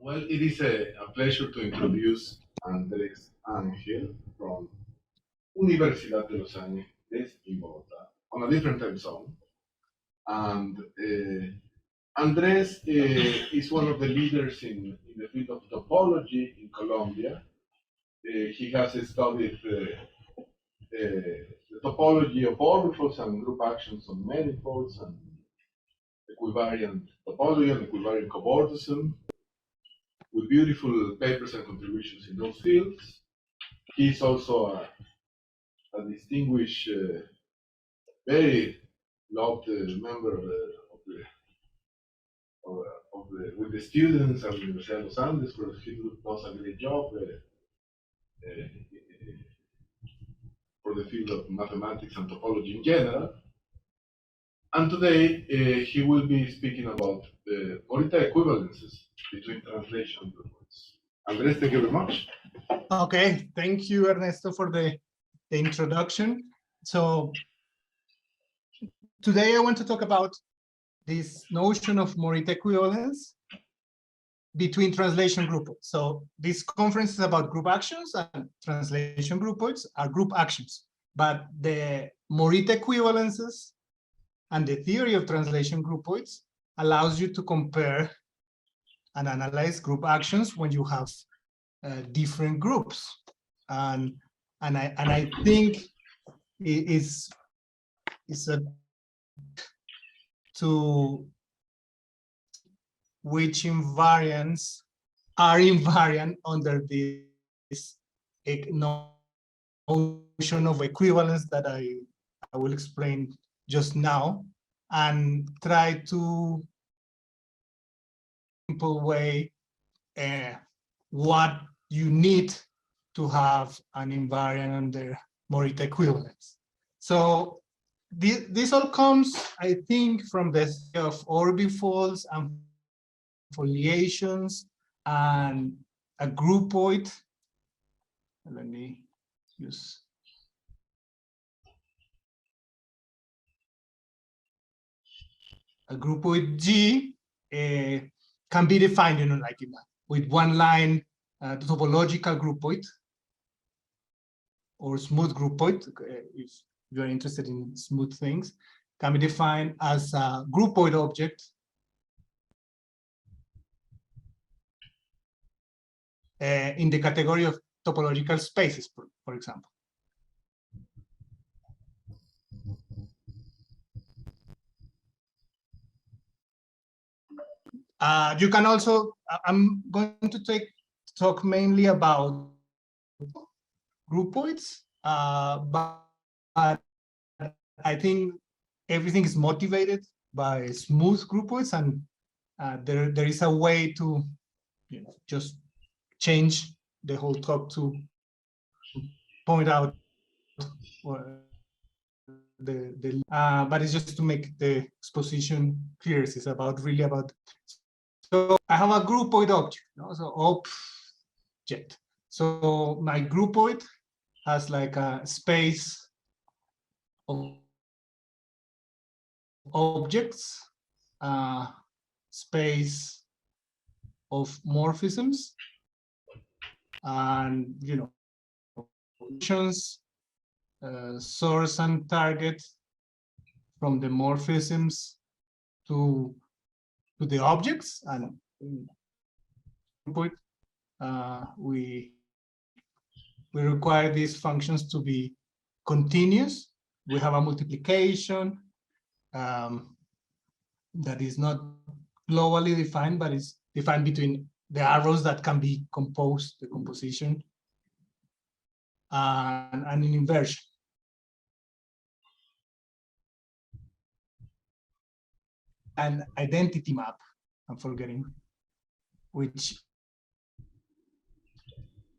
Well, it is a pleasure to introduce Andrés Ángel from Universidad de los Andes in Bogotá on a different time zone. And Andrés is one of the leaders in the field of topology in Colombia. He has studied the topology of orbifolds and group actions on manifolds and equivariant topology and equivariant cobordism, with beautiful papers and contributions in those fields. He's also a distinguished, very loved member with the students at Universidad de los Andes, where he does a great job for the field of mathematics and topology in general. And today he will be speaking about the Morita equivalences between translation groups. Andrés, thank you very much. Okay, thank you, Ernesto, for the introduction. So today I want to talk about this notion of Morita equivalence between translation groupoids. So this conference is about group actions, and translation groupoids are group actions. But the Morita equivalences and the theory of translation groupoids allows you to compare and analyze group actions when you have different groups, and I think it is a to which invariants are invariant under this notion of equivalence that I will explain just now, and try to simple way what you need to have an invariant under Morita equivalence. So this all comes, I think, from the study of orbifolds and foliations and a groupoid. Let me use a groupoid G can be defined, like with one line, the topological groupoid or smooth groupoid, if you're interested in smooth things, can be defined as a groupoid object in the category of topological spaces, for example. You can also, I'm going to talk mainly about groupoids, but I think everything is motivated by smooth groupoids, and there is a way to just change the whole talk to point out but it's just to make the exposition clear. It's really about. So I have a groupoid object, so object. So my groupoid has like a space of objects, space of morphisms, and functions, source and target from the morphisms to the objects, and we require these functions to be continuous. We have a multiplication that is not globally defined, but is defined between the arrows that can be composed, the composition, and an inversion. An identity map, I'm forgetting, which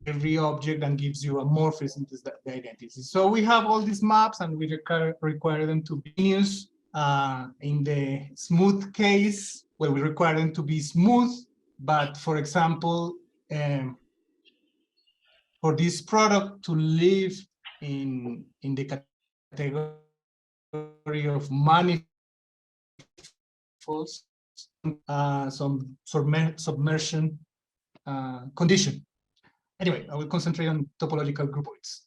every object and gives you a morphism to the identity. So we have all these maps, and we require them to be continuous. In the smooth case, well, we require them to be smooth, but for example, for this product to live in the category of manifolds, some submersion condition. Anyway, I will concentrate on topological groupoids.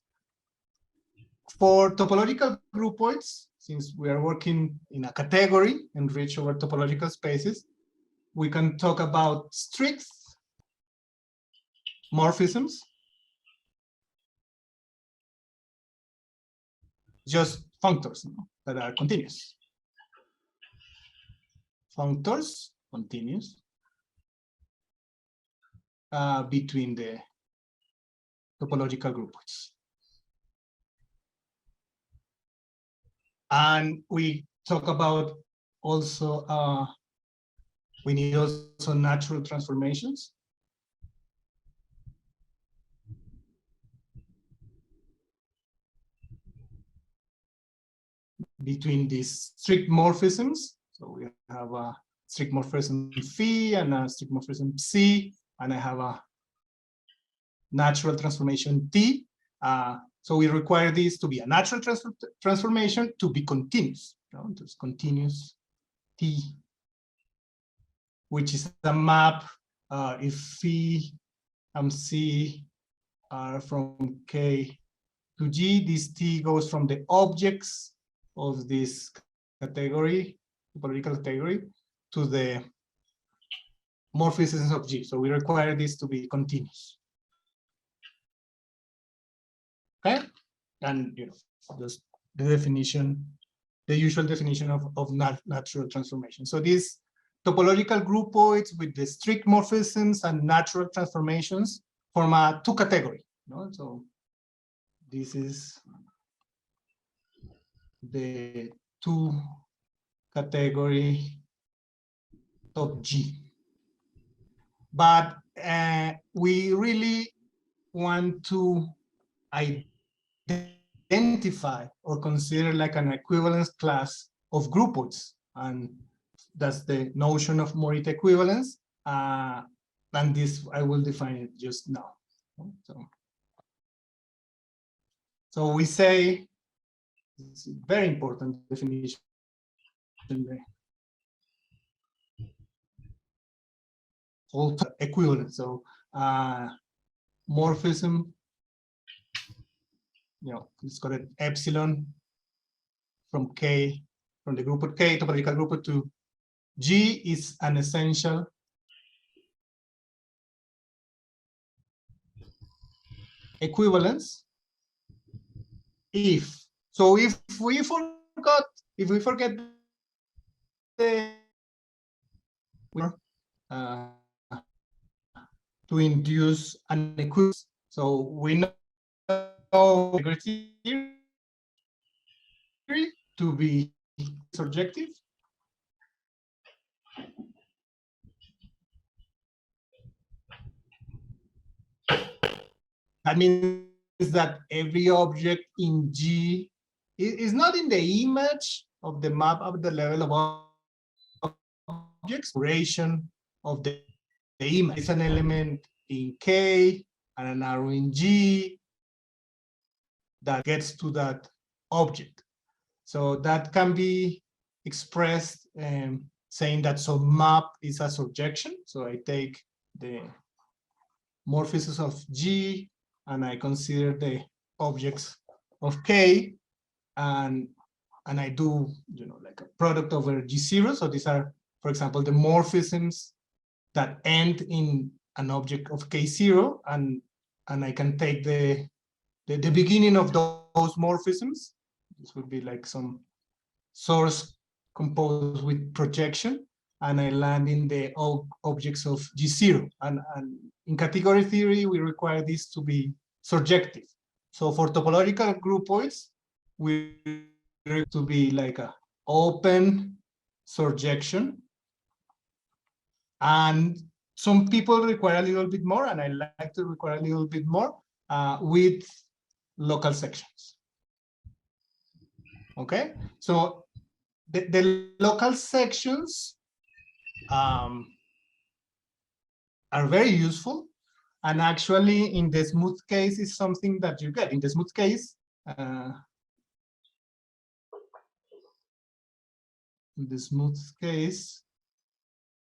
For topological groupoids, since we are working in a category enriched over topological spaces, we can talk about strict morphisms, just functors, no, that are continuous. Functors, continuous, between the topological groupoids. And we talk about also, we need also natural transformations. Between these strict morphisms. So we have a strict morphism phi and a strict morphism psi, and I have a natural transformation T. So we require this to be a natural transformation to be continuous. Just continuous T, which is a map if phi and psi are from K to G, this T goes from the objects of this category, topological category, to the morphisms of G. So we require this to be continuous. Okay, and just the definition, the usual definition of natural transformation. So these topological groupoids with the strict morphisms and natural transformations form a two category. So this is the two category of G. But we really want to identify or consider like an equivalence class of groupoids, and that's the notion of Morita equivalence, and this I will define it just now. So we say, it's a very important definition, whole equivalence. So morphism, let's call it epsilon from K, from the group of K, topological group to G is an essential equivalence if we forget the to induce an equivalence. So we know to be surjective. That means that every object in G is not in the image of the map at the level of objects, duration of the image. It's an element in K and an arrow in G that gets to that object. So that can be expressed saying that some map is a surjection. So I take the morphisms of G and I consider the objects of K, and I do like a product over G0. So these are, for example, the morphisms that end in an object of K0, and I can take the beginning of those morphisms. This would be like some source composed with projection, and I land in the objects of G0. And in category theory, we require this to be surjective. So for topological groupoids, we require to be like a open surjection. And some people require a little bit more, and I like to require a little bit more with local sections. Okay, so the local sections are very useful, and actually in the smooth case is something that you get. In the smooth case,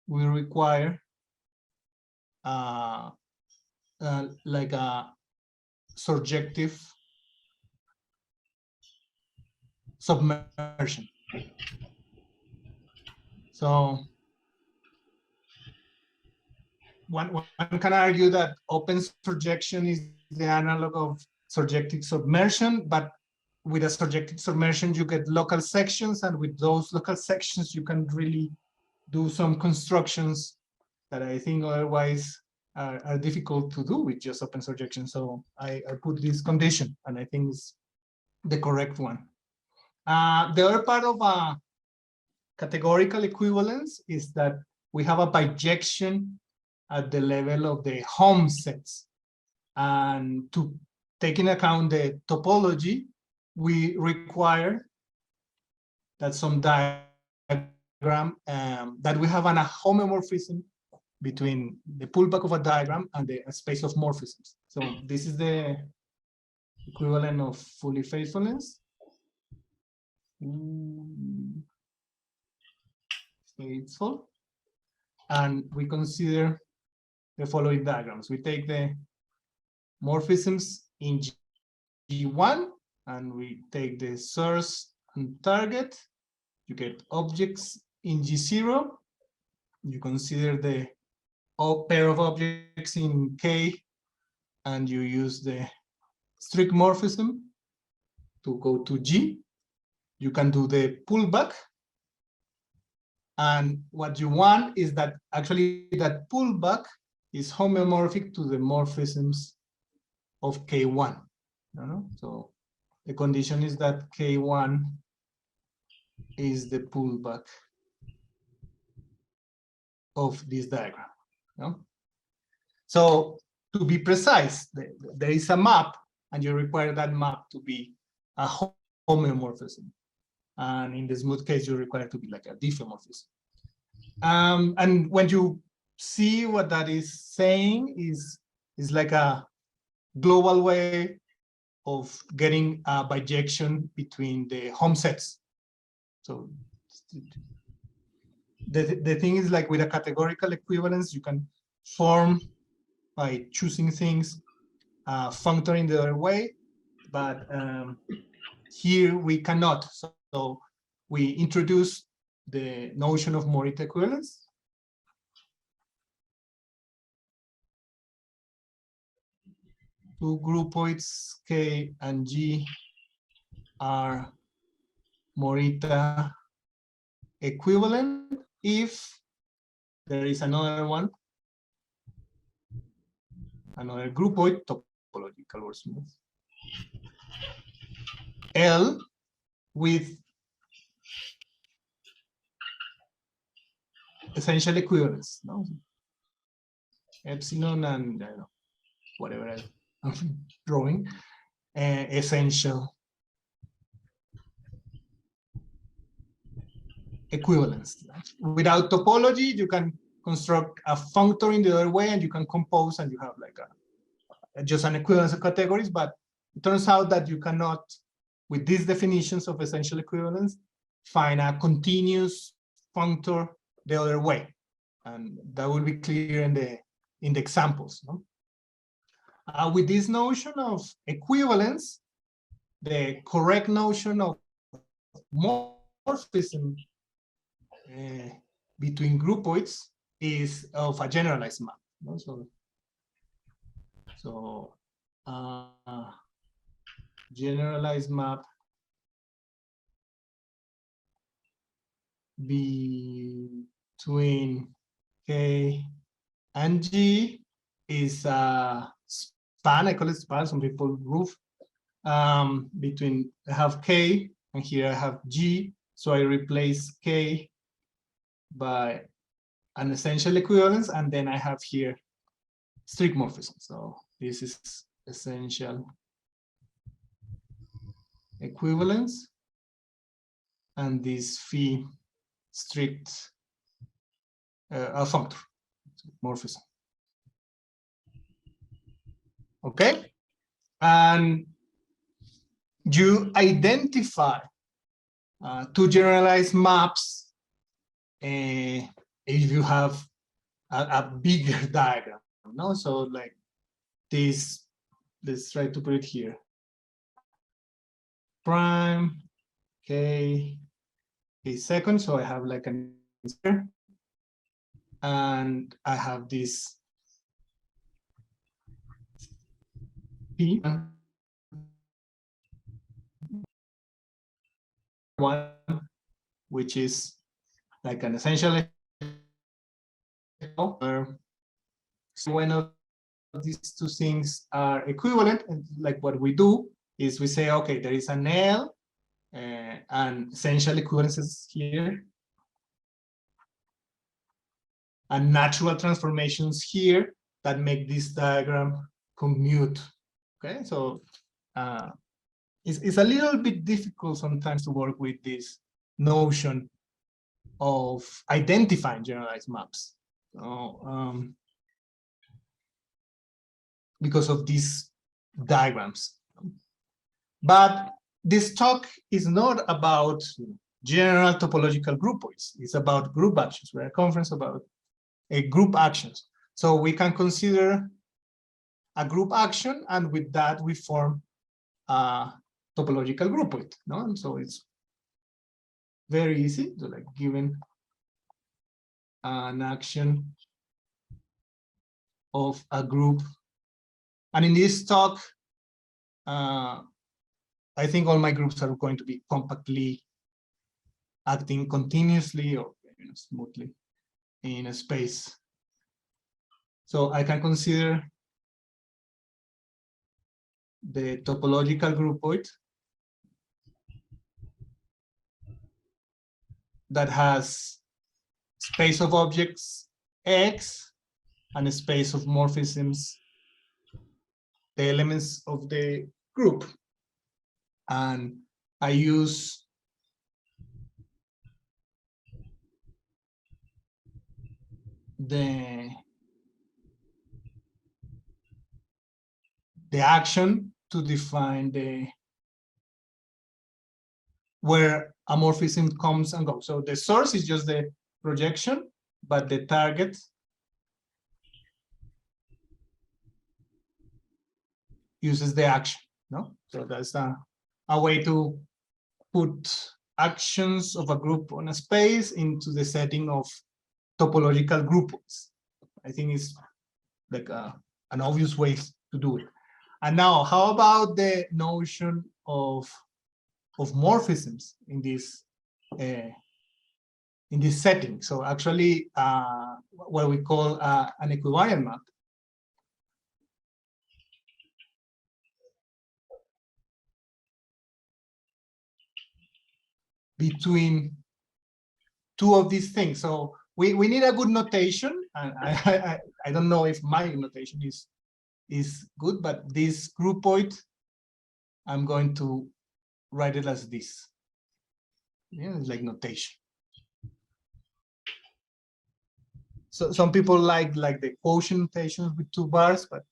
we require like a surjective submersion. So one can argue that open surjection is the analog of surjective submersion, but with a surjective submersion, you get local sections, and with those local sections, you can really do some constructions that I think otherwise are difficult to do with just open surjection. So I put this condition, and I think it's the correct one. The other part of categorical equivalence is that we have a bijection at the level of the home sets. And to take into account the topology, we require that some diagram, that we have a homomorphism between the pullback of a diagram and the space of morphisms. So this is the equivalent of fully faithfulness. Faithful. And we consider the following diagrams. We take the morphisms in G1, and we take the source and target. You get objects in G0. You consider the pair of objects in K, and you use the strict morphism to go to G. You can do the pullback. And what you want is that actually that pullback is homomorphic to the morphisms of K1. So the condition is that K1 is the pullback of this diagram. So to be precise, there is a map, and you require that map to be a homomorphism. And in the smooth case, you require it to be like a diffeomorphism. And when you see what that is saying, is like a global way of getting a bijection between the home sets. So the thing is, like with a categorical equivalence, you can form by choosing things functoring the other way, but here we cannot. So we introduce the notion of Morita equivalence. Two groupoids K and G are Morita equivalent if there is another one, another groupoid, topological or smooth, L with essential equivalence, no? Epsilon and I don't know, whatever I'm drawing, essential equivalence. Without topology, you can construct a functor in the other way, and you can compose, and you have like just an equivalence of categories. But it turns out that you cannot, with these definitions of essential equivalence, find a continuous functor the other way, and that will be clear in the examples. No? With this notion of equivalence, the correct notion of morphism between groupoids is of a generalized map. No? So generalized map between K and G is a span. I call it span. Some people roof between. I have K and here I have G. So I replace K by an essential equivalence, and then I have here strict morphism. So this is essential equivalence, and this phi strict functor morphism. Okay, and you identify two generalized maps if you have a bigger diagram. No, so like this, let's try to put it here. Prime, K, K second, so I have like an answer. And I have this P one, which is like an essential. So when of these two things are equivalent, and like what we do is we say, okay, there is an L and essential equivalences here, and natural transformations here that make this diagram commute. Okay, so it's a little bit difficult sometimes to work with this notion of identifying generalized maps. So, because of these diagrams. But this talk is not about general topological groupoids. It's about group actions. We're a conference about group actions. So we can consider a group action, and with that we form a topological groupoid. No? And so it's very easy to, like, given an action of a group. And in this talk, I think all my groups are going to be compactly acting continuously or smoothly in a space. So I can consider the topological groupoid that has space of objects X and a space of morphisms, the elements of the group. And I use the action to define where a morphism comes and goes. So the source is just the projection, but the target uses the action. No, so that's a way to put actions of a group on a space into the setting of topological groupoids. I think it's like an obvious way to do it. And now, how about the notion of morphisms in this setting? So actually, what we call an equivariant map. Between two of these things. So we need a good notation, and I don't know if my notation is good, but this groupoid, I'm going to write it as this. Yeah, it's like notation. So some people like the quotient notations with 2 bars, but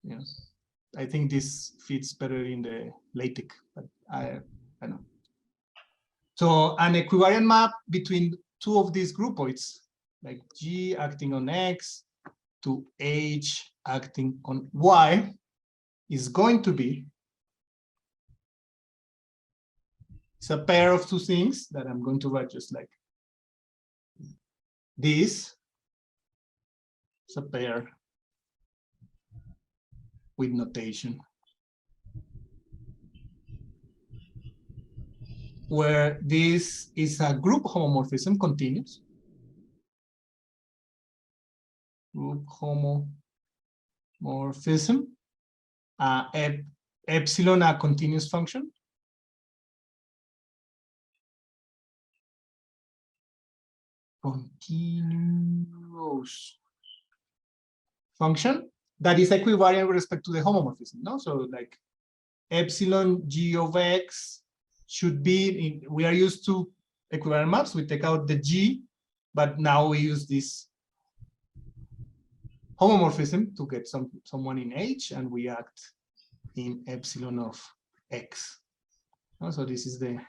yeah, I think this fits better in the LaTeX, but I don't know. So an equivariant map between two of these groupoids, like G acting on X to H acting on Y, is going to be, it's a pair of two things that I'm going to write just like this. It's a pair with notation, where this is a group homomorphism continuous. Group homomorphism. Epsilon, a continuous function. Continuous function that is equivariant with respect to the homomorphism. No, so like epsilon G of X should be we are used to equivariant maps. We take out the G, but now we use this homomorphism to get someone in H, and we act in epsilon of X. So this is the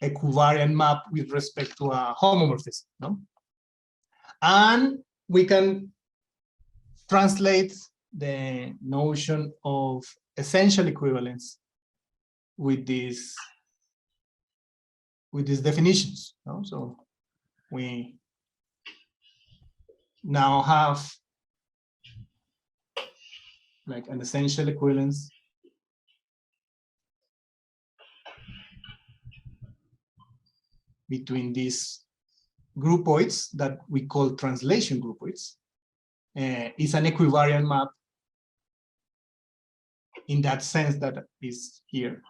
equivariant map with respect to a homomorphism. No? And we can translate the notion of essential equivalence with these definitions. No? So we now have like an essential equivalence between these groupoids that we call translation groupoids. Is an equivariant map in that sense that is here.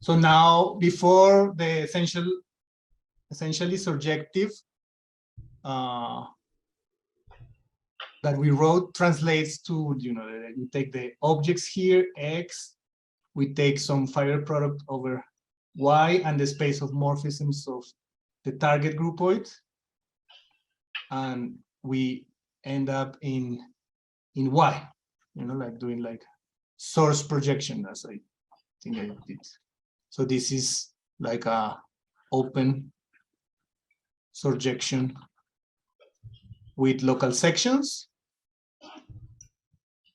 So now, before the essentially surjective that we wrote translates to, you know, we take the objects here, X, we take some fiber product over Y and the space of morphisms of the target groupoid, and we end up in Y, you know, like doing like source projection, as I think I did. So this is like a open surjection with local sections.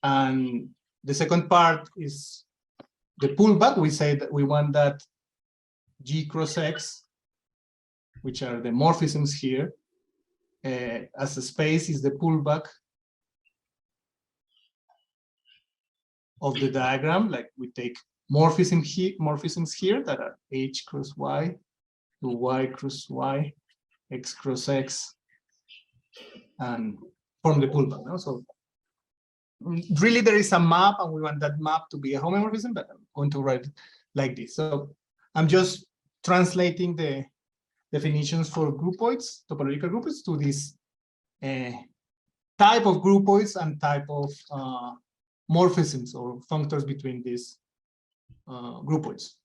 And the second part is the pullback. We say that we want that G cross X, which are the morphisms here, as a space is the pullback of the diagram. Like we take morphisms here that are H cross Y to Y cross Y, X cross X, and form the pullback. No? So really there is a map, and we want that map to be a homomorphism, but I'm going to write it like this. So I'm just translating the definitions for groupoids, topological groupoids, to this type of groupoids and type of morphisms or functors between these groupoids.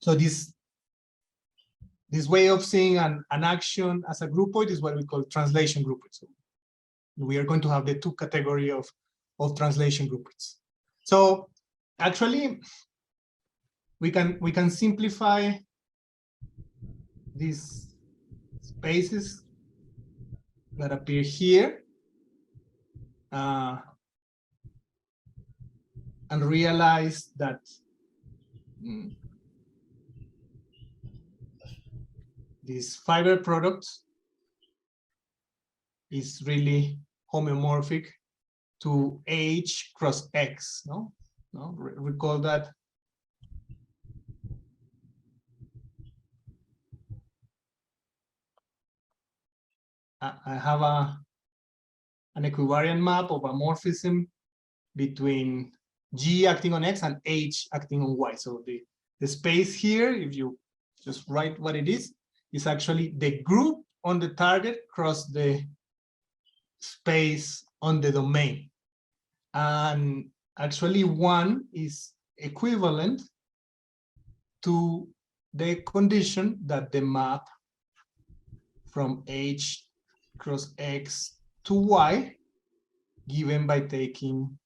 So this way of seeing an action as a groupoid is what we call translation groupoids. So we are going to have the two category of translation groupoids. So actually, we can simplify these spaces that appear here and realize that this fiber product is really homomorphic to H cross X. No, recall that I have an equivariant map of a morphism between G acting on X and H acting on Y. So the space here, if you just write what it is actually the group on the target cross the space on the domain. And actually one is equivalent to the condition that the map from H cross X to Y, given by taking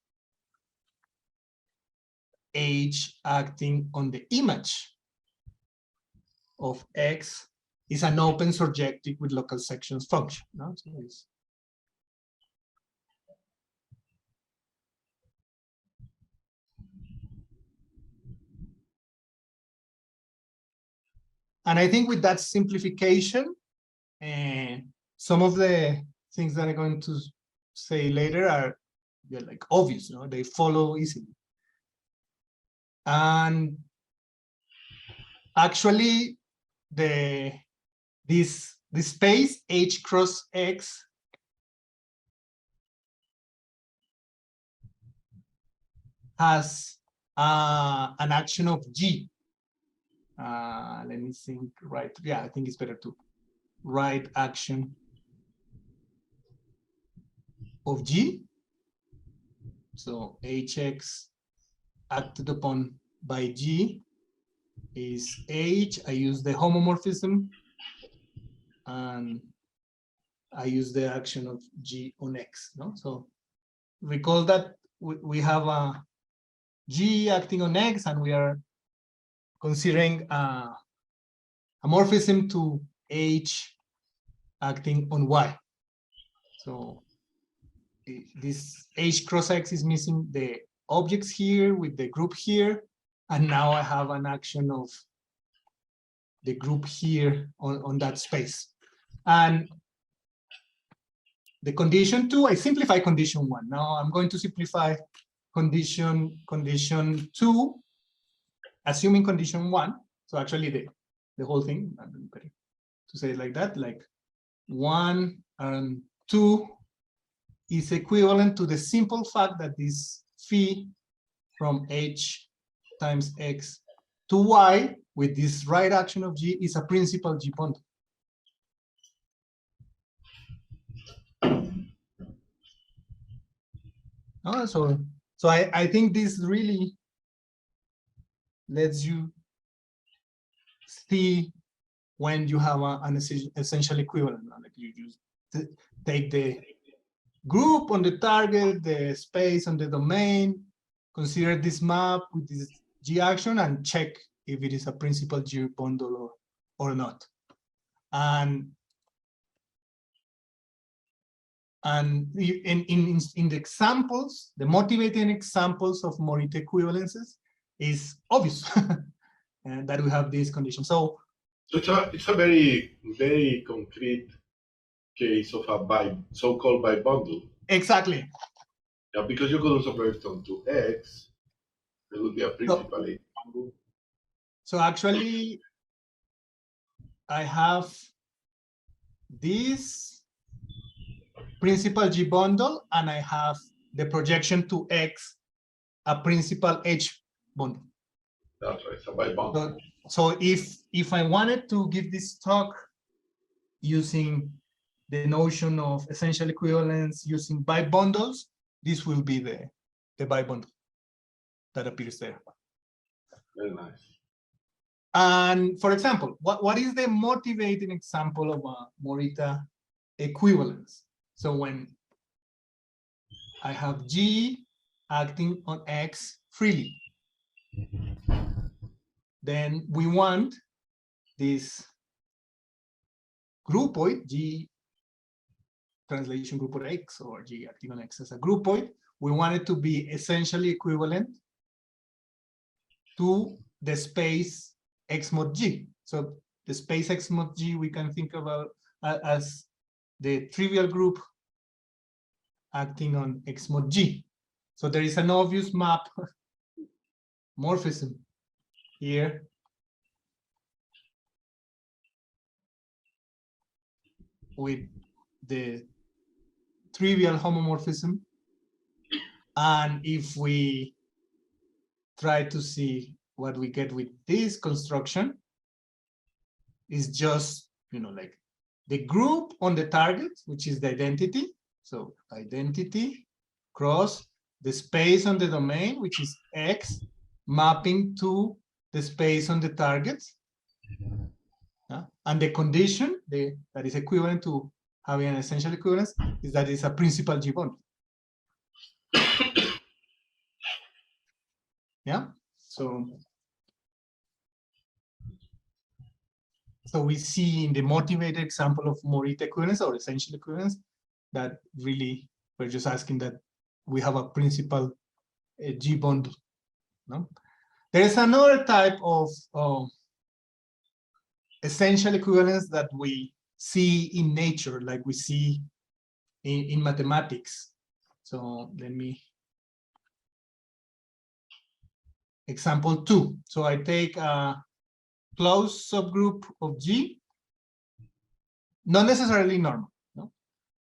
H acting on the image of X, is an open surjective with local sections function. No? So and I think with that simplification, some of the things that I'm going to say later are like obvious, you know, they follow easily. And actually, this space H cross X has an action of G. Let me think, right? Yeah, I think it's better to write action of G. So Hx acted upon by G is H. I use the homomorphism, and I use the action of G on X. No, so recall that we have a G acting on X, and we are considering a morphism to H acting on Y. So this H cross X is missing the objects here with the group here, and now I have an action of the group here on that space. And the condition 2, I simplify condition 1. Now I'm going to simplify condition 2, assuming condition 1. So actually the whole thing, to say it like that, like 1 and 2 is equivalent to the simple fact that this phi from H times X to Y with this right action of G is a principal G bundle. So I think this really lets you see when you have an essential equivalent. Like you just take the group on the target, the space on the domain, consider this map with this G action, and check if it is a principal G bundle or not. And in the examples, the motivating examples of Morita equivalences is obvious that we have these conditions. So it's a very concrete case of a so-called bibundle. Exactly. Yeah, because you could also project onto X, there would be a principal H bundle. So actually, I have this principal G bundle, and I have the projection to X, a principal H bundle. That's right, it's a bibundle. So if I wanted to give this talk using the notion of essential equivalence using bibundles, this will be the bibundle that appears there. Very nice. And for example, what is the motivating example of a Morita equivalence? So when I have G acting on X freely, then we want this groupoid, G translation groupoid X, or G acting on X as a groupoid, we want it to be essentially equivalent to the space X mod G. So the space X mod G we can think about as the trivial group acting on X mod G. So there is an obvious map morphism here with the trivial homomorphism. And if we try to see what we get with this construction, is just, like the group on the target, which is the identity. So identity cross the space on the domain, which is X, mapping to the space on the target. And the condition that is equivalent to having an essential equivalence is that it's a principal G bundle. Yeah, so we see in the motivated example of Morita equivalence or essential equivalence that really we're just asking that we have a principal G bundle. No? There is another type of essential equivalence that we see in nature, like we see in mathematics. So let me example 2. So I take a closed subgroup of G, not necessarily normal, no?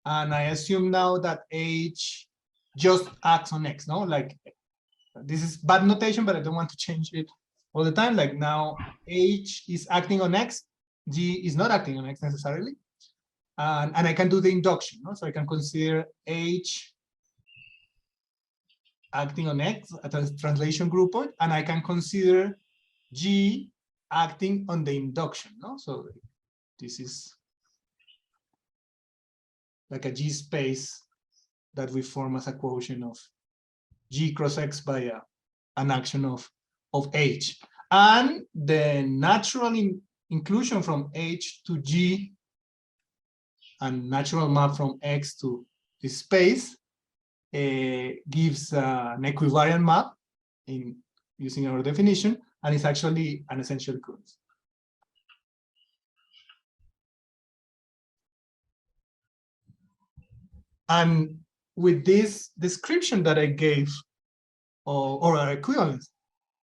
And I assume now that H just acts on X, no? Like this is bad notation, but I don't want to change it all the time. Like now H is acting on X, G is not acting on X necessarily. And I can do the induction, no? So I can consider H acting on X at a translation groupoid, and I can consider G acting on the induction, no? So this is like a G space that we form as a quotient of G cross X by an action of H. And the natural inclusion from H to G and natural map from X to the space gives an equivariant map in using our definition, and it's actually an essential equivalence. And with this description that I gave, or our equivalence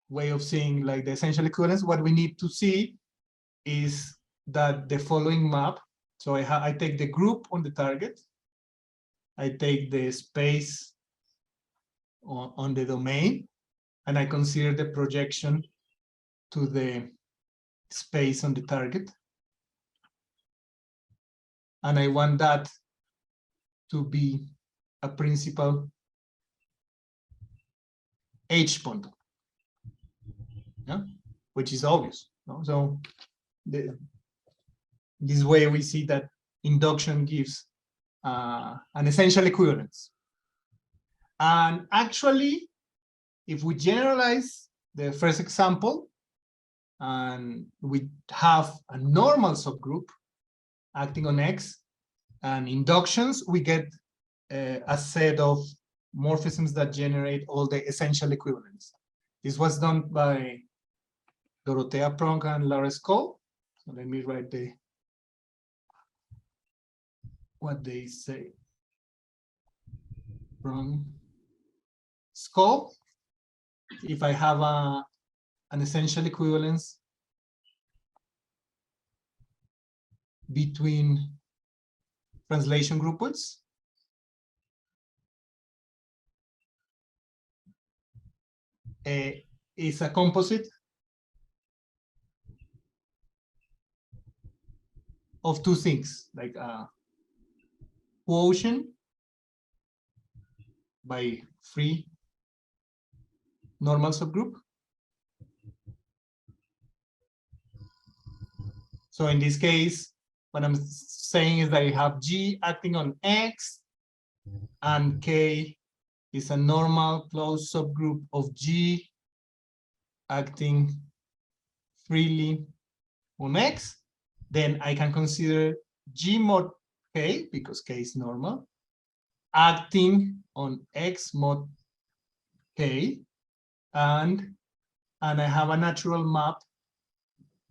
way of seeing like the essential equivalence, what we need to see is that the following map. So I take the group on the target, I take the space on the domain, and I consider the projection to the space on the target. And I want that to be a principal H bundle, yeah? Which is obvious. No? So this way we see that induction gives an essential equivalence. And actually, if we generalize the first example, and we have a normal subgroup acting on X and inductions, we get a set of morphisms that generate all the essential equivalents. This was done by Dorothea Pronk and Laura Skoll. So let me write what they say. From Skoll, if I have an essential equivalence between translation groupoids, is a composite of two things, like a quotient by free normal subgroup. So in this case, what I'm saying is that I have G acting on X, and K is a normal closed subgroup of G acting freely on X. Then I can consider G mod K, because K is normal, acting on X mod K, and I have a natural map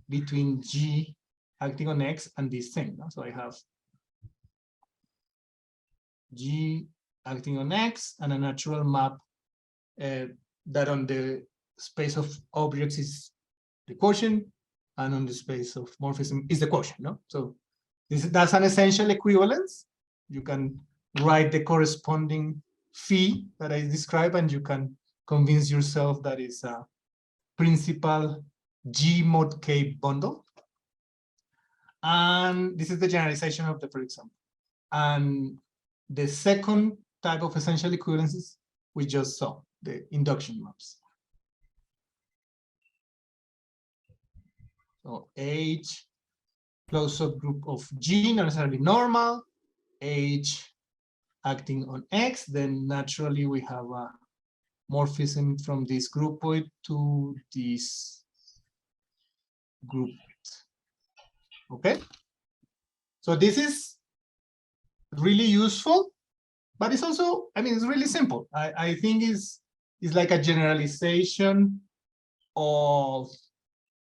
between G acting on X and this thing. No? So I have G acting on X and a natural map that on the space of objects is the quotient, and on the space of morphism is the quotient. No? So that's an essential equivalence. You can write the corresponding phi that I described, and you can convince yourself that it's a principal G mod K bundle. And this is the generalization of the first example. And the second type of essential equivalences we just saw, the induction maps. So H closed subgroup of G, not necessarily normal, H acting on X, then naturally we have a morphism from this groupoid to this group. Okay, so this is really useful, but it's also, I mean, it's really simple. I think it's like a generalization of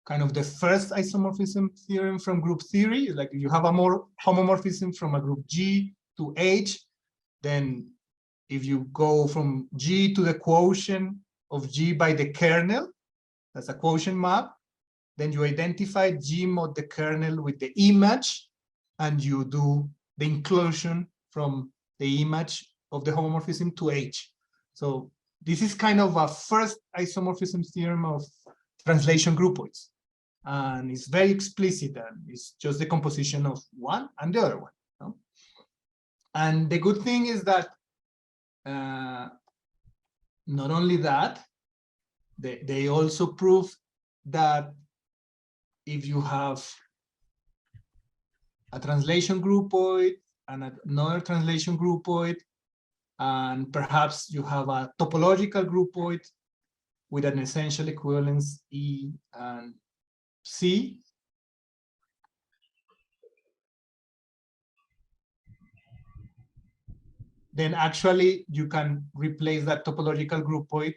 kind of the first isomorphism theorem from group theory. Like if you have a more homomorphism from a group G to H, then if you go from G to the quotient of G by the kernel, that's a quotient map, then you identify G mod the kernel with the image, and you do the inclusion from the image of the homomorphism to H. So this is kind of a first isomorphism theorem of translation groupoids. And it's very explicit, and it's just the composition of one and the other one. No? And the good thing is that not only that, they also prove that if you have a translation groupoid and another translation groupoid, and perhaps you have a topological groupoid with an essential equivalence E and C. Then actually you can replace that topological groupoid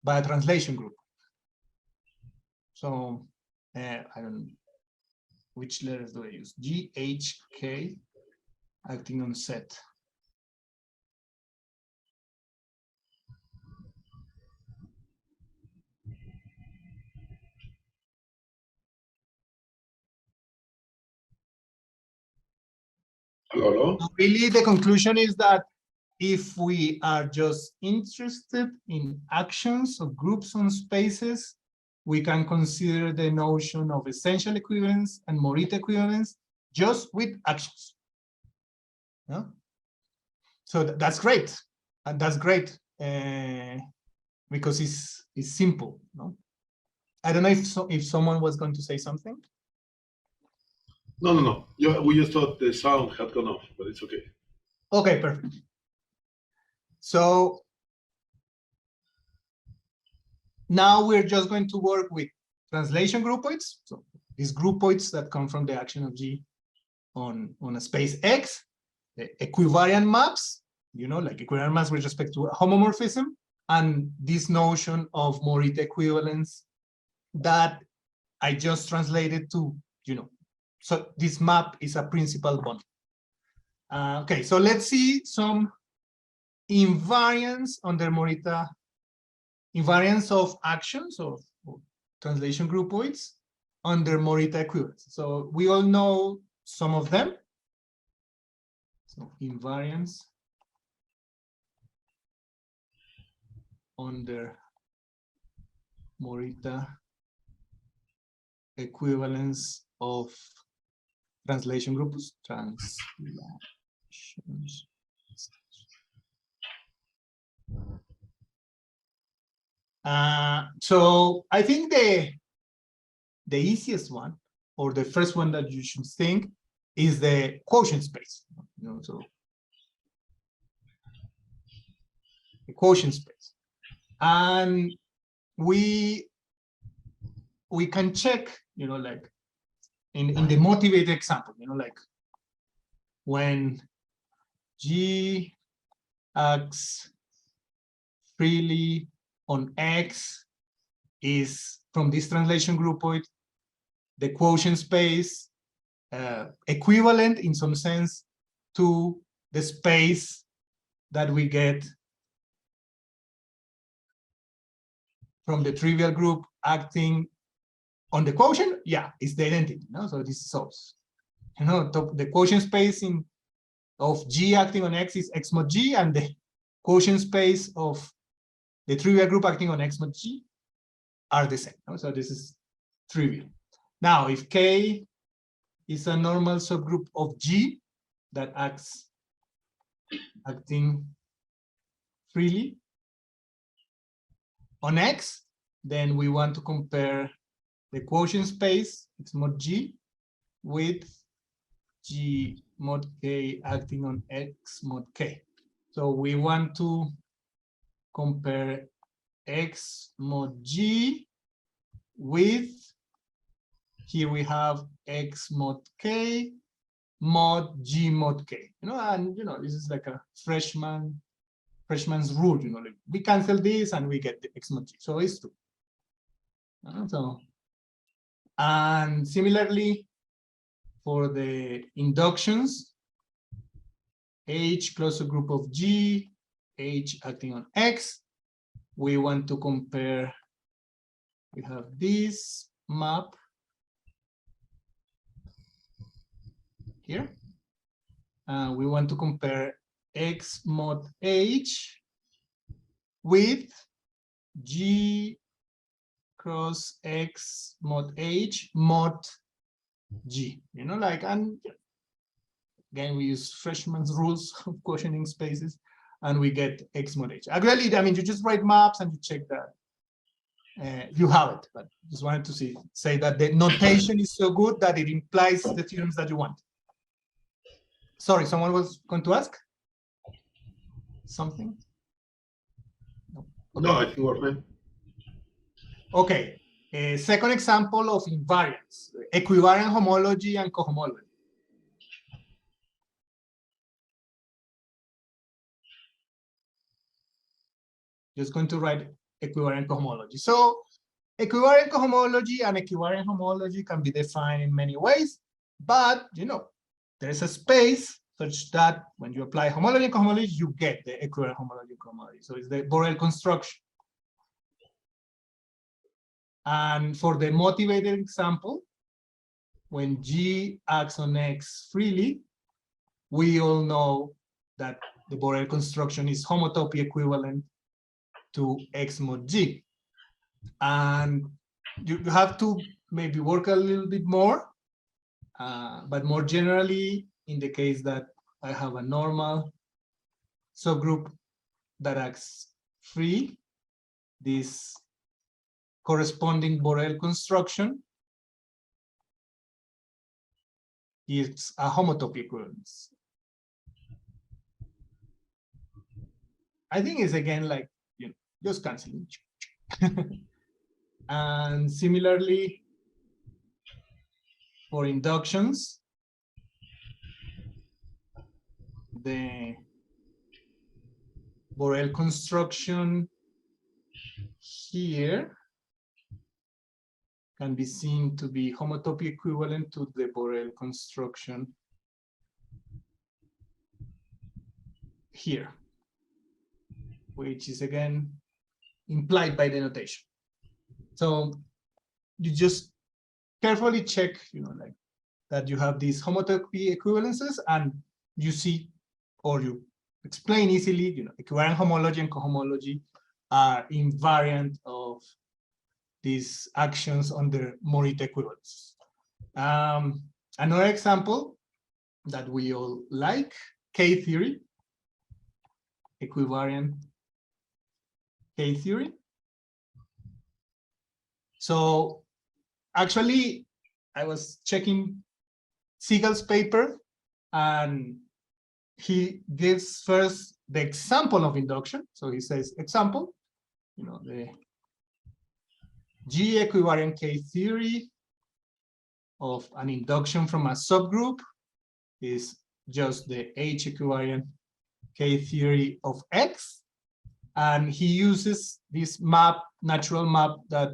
by a translation group. So I don't know which letters do I use? G, H, K, acting on set. Hello? Really, the conclusion is that if we are just interested in actions of groups on spaces, we can consider the notion of essential equivalence and Morita equivalence just with actions. Yeah? So that's great, and that's great because it's simple. No? I don't know if someone was going to say something. No. We just thought the sound had gone off, but it's okay. Okay, perfect. So now we're just going to work with translation groupoids. So these groupoids that come from the action of G on a space X, the equivariant maps, like equivariant maps with respect to homomorphism, and this notion of Morita equivalence that I just translated to, so this map is a principal bond. Okay, so let's see some invariance under Morita, invariance of actions of translation groupoids under Morita equivalence. So we all know some of them. So invariance under Morita equivalence of translation groups, translations. So I think the easiest one, or the first one that you should think, is the quotient space. So the quotient space, and we can check, like in the motivated example, like when G acts freely on X is from this translation groupoid, the quotient space equivalent in some sense to the space that we get from the trivial group acting on the quotient. Yeah, it's the identity. So this solves. The quotient space of G acting on X is X mod G, and the quotient space of the trivial group acting on X mod G are the same. So this is trivial. Now, if K is a normal subgroup of G that acting freely on X, then we want to compare the quotient space X mod G with G mod K acting on X mod K. So we want to compare X mod G with, here we have X mod K mod G mod K, and this is like a freshman's rule, like we cancel this and we get the X mod G, so it's true. And similarly for the inductions, H closed group of G, H acting on X, we want to compare, we have this map here. We want to compare X mod H with G cross X mod H mod G, and again, we use freshman's rules of quotienting spaces, and we get X mod H. Actually, you just write maps and you check that you have it, but just wanted to say that the notation is so good that it implies the theorems that you want. Sorry, someone was going to ask? something? No. No, I think we're fine. Okay. A second example of invariance, equivariant homology and cohomology. Just going to write equivariant cohomology. So equivariant cohomology and equivariant homology can be defined in many ways, but there's a space such that when you apply homology and cohomology, you get the equivariant homology and cohomology. So it's the Borel construction. And for the motivated example, when G acts on X freely, we all know that the Borel construction is homotopy equivalent to X mod G. And you have to maybe work a little bit more, but more generally, in the case that I have a normal subgroup that acts free, this corresponding Borel construction is a homotopy equivalence. I think it's again like just canceling. And similarly, for inductions, the Borel construction here can be seen to be homotopy equivalent to the Borel construction here, which is again implied by the notation. So you just carefully check, like that you have these homotopy equivalences, and you see, or you explain easily, equivariant homology and cohomology are invariant of these actions under Morita equivalence. Another example that we all like, K-theory, equivariant K-theory. So actually, I was checking Siegel's paper, and he gives first the example of induction. So he says, example, the G equivariant K theory of an induction from a subgroup is just the H equivariant K theory of X. And he uses this map, natural map that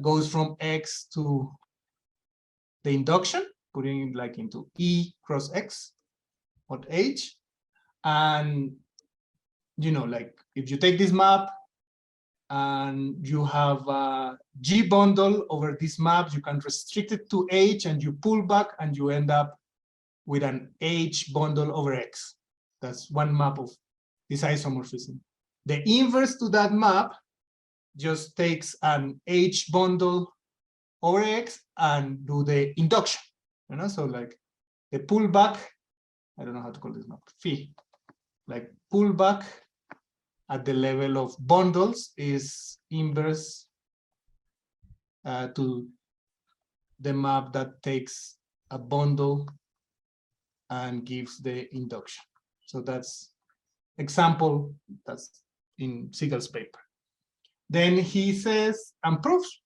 goes from X to the induction, putting it like into E cross X or H. And, like if you take this map and you have a G bundle over this map, you can restrict it to H and you pull back and you end up with an H bundle over X. That's one map of this isomorphism. The inverse to that map just takes an H bundle over X and do the induction. So like the pullback, I don't know how to call this map, phi, like pullback at the level of bundles is inverse to the map that takes a bundle and gives the induction. So that's example that's in Siegel's paper. Then he says and proves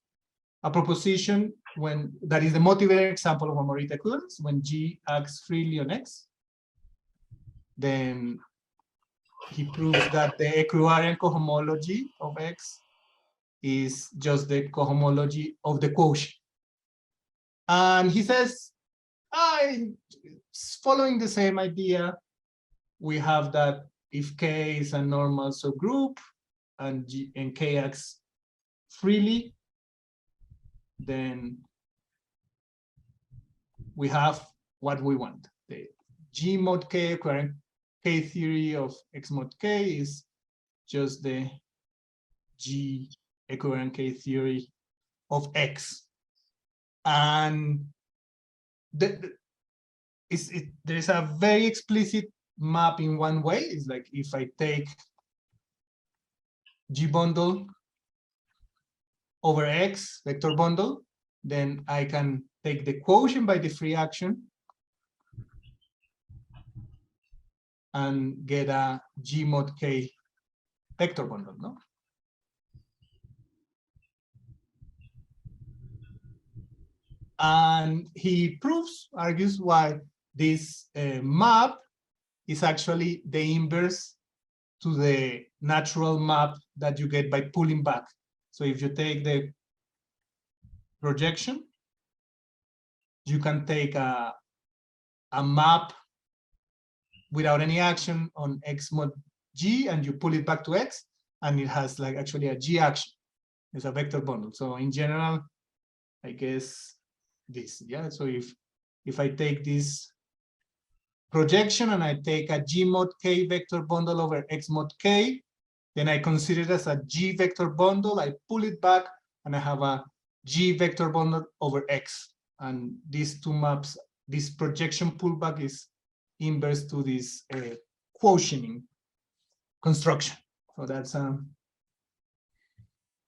a proposition when that is the motivated example of a Morita equivalence when G acts freely on X. Then he proves that the equivariant cohomology of X is just the cohomology of the quotient. And he says, following the same idea, we have that if K is a normal subgroup and K acts freely, then we have what we want. The G mod K equivariant K theory of X mod K is just the G equivariant K theory of X. And there is a very explicit map in one way. It's like if I take G bundle over X vector bundle, then I can take the quotient by the free action and get a G mod K vector bundle, no? And he argues why this map is actually the inverse to the natural map that you get by pulling back. So if you take the projection, you can take a map without any action on X mod G, and you pull it back to X, and it has like actually a G action. It's a vector bundle. So in general, I guess this, yeah. So if I take this projection and I take a G mod K vector bundle over X mod K, then I consider it as a G vector bundle, I pull it back, and I have a G vector bundle over X. And these two maps, this projection pullback is inverse to this quotient construction. So that's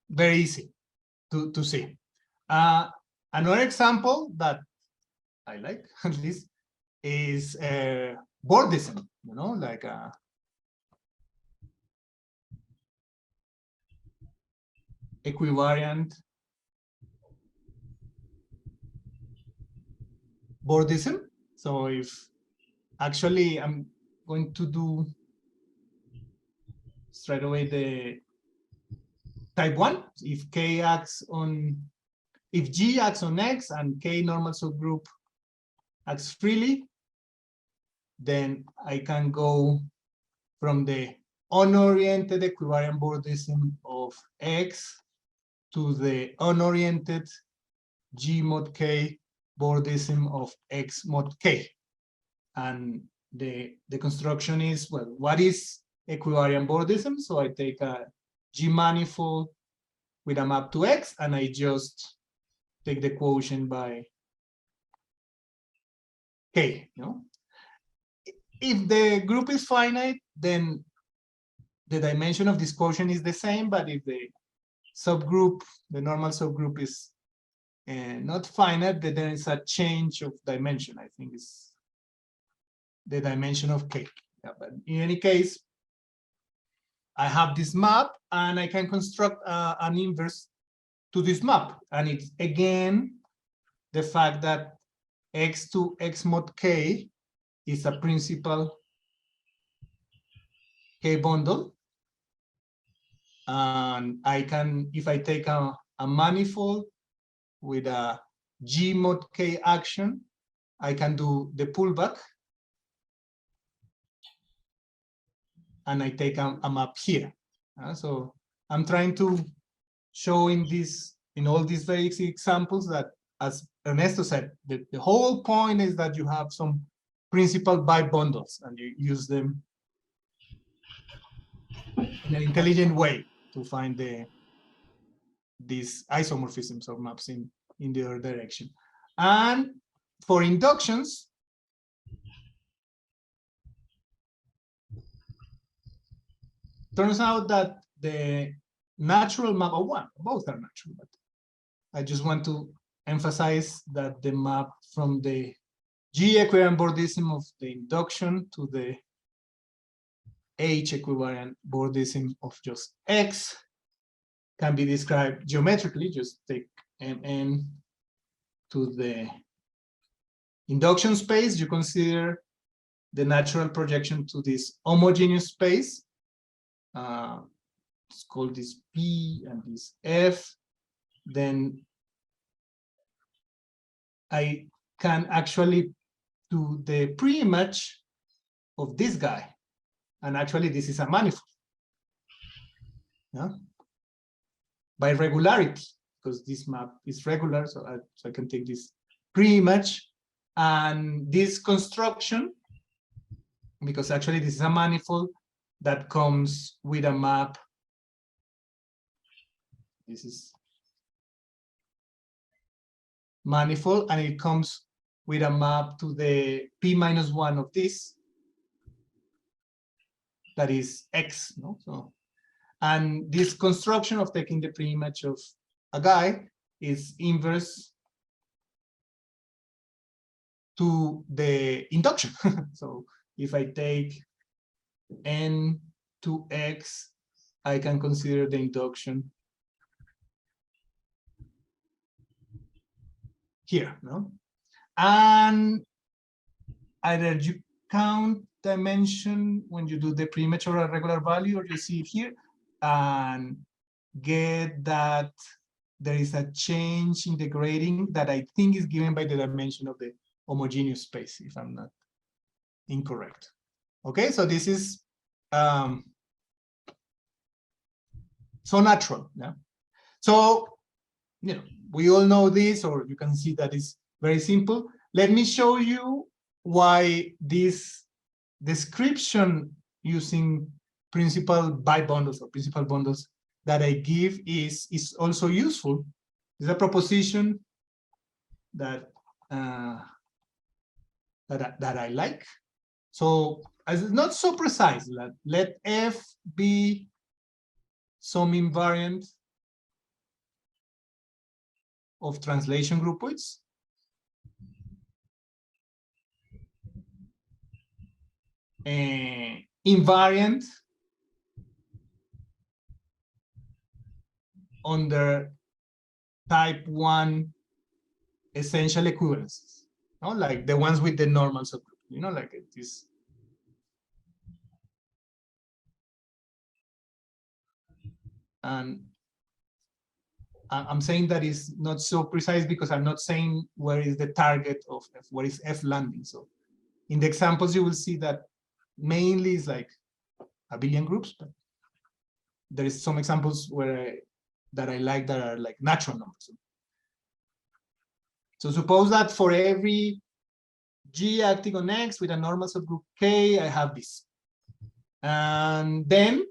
very easy to see. Another example that I like, at least, is Bordism, you know, like equivariant Bordism. So if actually I'm going to do straight away the type 1, if K acts on, if G acts on X and K normal subgroup acts freely, then I can go from the unoriented equivariant Bordism of X to the unoriented G mod K Bordism of X mod K. And the construction is, well, what is equivariant Bordism? So I take a G manifold with a map to X, and I just take the quotient by K, you know? If the group is finite, then the dimension of this quotient is the same, but if the subgroup, the normal subgroup is not finite, then there is a change of dimension. I think it's the dimension of K. Yeah, but in any case, I have this map, and I can construct an inverse to this map. And it's, again, the fact that X to X mod K is a principal K bundle. And I can, if I take a manifold with a G mod K action, I can do the pullback. And I take a map here. So I'm trying to show in all these very easy examples that, as Ernesto said, the whole point is that you have some principal bundles and you use them in an intelligent way to find these isomorphisms or maps in the other direction. And for inductions, turns out that the natural map of one, both are natural, but I just want to emphasize that the map from the G equivariant Bordism of the induction to the H equivariant Bordism of just X can be described geometrically. Just take Mn to the induction space. You consider the natural projection to this homogeneous space. Let's call this P and this F. Then I can actually do the pre-image of this guy. And actually, this is a manifold. Yeah? By regularity, because this map is regular, so I can take this pre-image. And this construction, because actually this is a manifold that comes with a map. This is manifold, and it comes with a map to the P-1 of this. That is X, no? So, and this construction of taking the pre-image of a guy is inverse to the induction. So if I take n to x, I can consider the induction here, no? And either you count dimension when you do the pre-image or a regular value, or you see it here, and get that there is a change in the grading that I think is given by the dimension of the homogeneous space, if I'm not incorrect. Okay, so this is so natural. Yeah. So, you know, we all know this, or you can see that it's very simple. Let me show you why this description using principal bibundles or principal bundles that I give is also useful. It's a proposition that that I like. So as it's not so precise, let F be some invariant of translation groupoids. Invariant under type 1 essential equivalences, no? Like the ones with the normal subgroup, you know, like this. And I'm saying that is not so precise because I'm not saying where is the target of F, where is F landing. So in the examples, you will see that mainly is like abelian groups, but there is some examples where that I like that are like natural numbers. So suppose that for every G acting on X with a normal subgroup K, I have this. And then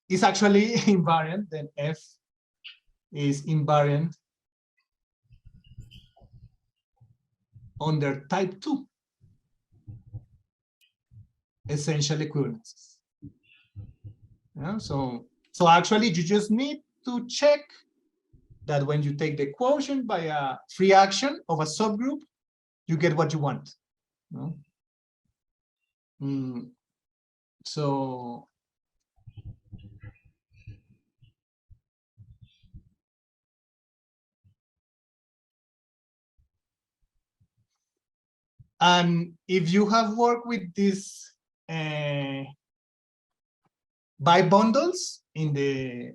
it's actually invariant, then F is invariant under type 2 essential equivalences. Yeah, so actually you just need to check that when you take the quotient by a free action of a subgroup, you get what you want. No? So and if you have worked with these bibundles in the